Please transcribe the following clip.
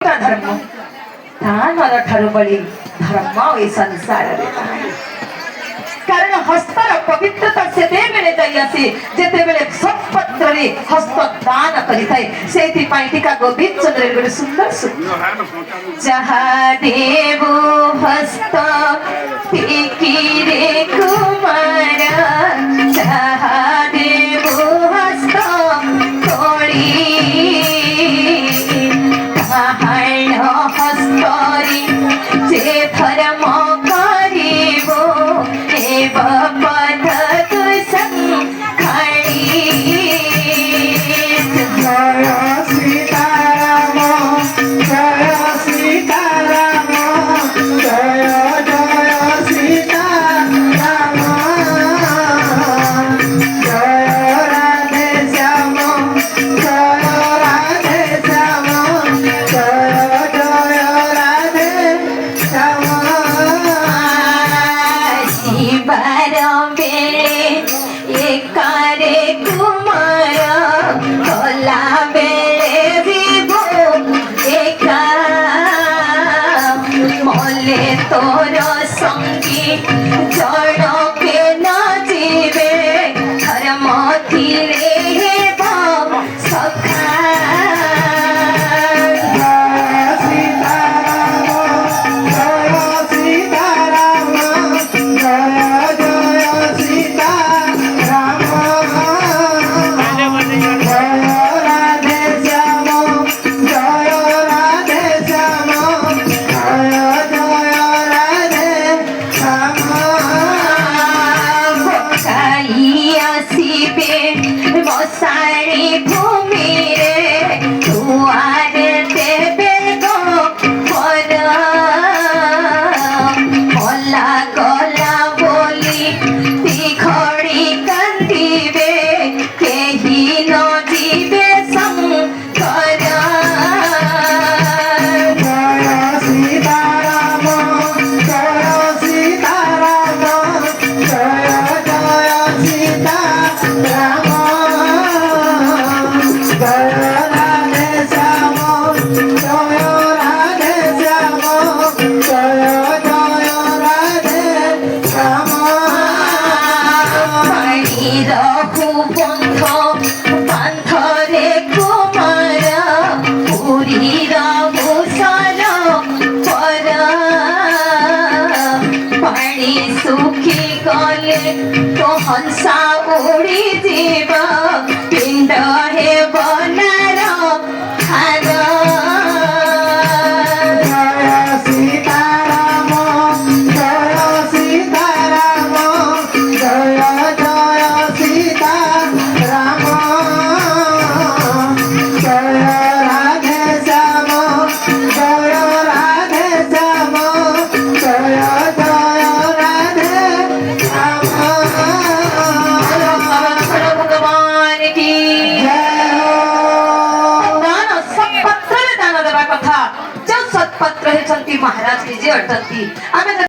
धर्म दानर ठारू बढी धर्म ए संसारले नाही। कारण हस्तर पवित्रता सेतेबेले जाइआसे जेतेबेले सत्पत्ରରେ हस्त दान करिथाए सेतिपाई टीका गोविंद चंद्र गोटे सुंदर जहा देवो हस्त टेकिरे कुमार जहा देवो हस्त तोड़ी हस्तरी जे धर्म करिबो एव पद संखड़ी। जय सीताराम जय सीताराम जय जय सीताराम जय राधे श्याम जय राधे श्याम जय जय राधे श्याम। शिवर बेले एकारे कुमार भोला बेले विभो एका मले तोर संगी जड़के न जीवे धर्म थिले हेब सखा। सारी भूमि रे दुआर देवे गो पर भला गला बोली तीखड़ी कांदिबे केही न जीवे शंकर। जय सीताराम जय सीताराम जय जय सीताराम जय राधे श्याम जय राधे श्याम जय जय राधे श्याम। पानी रघु बंध बांधरे कुमार पुरी रघुसर पर पानी सुखी गले तो हंसा उड़ी जीव पिंड हे बनार खार। जय सीताराम जय सीताराम जय जय सीताराम जय राधे श्याम जय राधे श्याम जय जय राधे श्याम। भगवान की जय हो। दान सत्पत्र दान देवा कथा जो सत्पत्र हेचंती महाराज जी अटंती आमे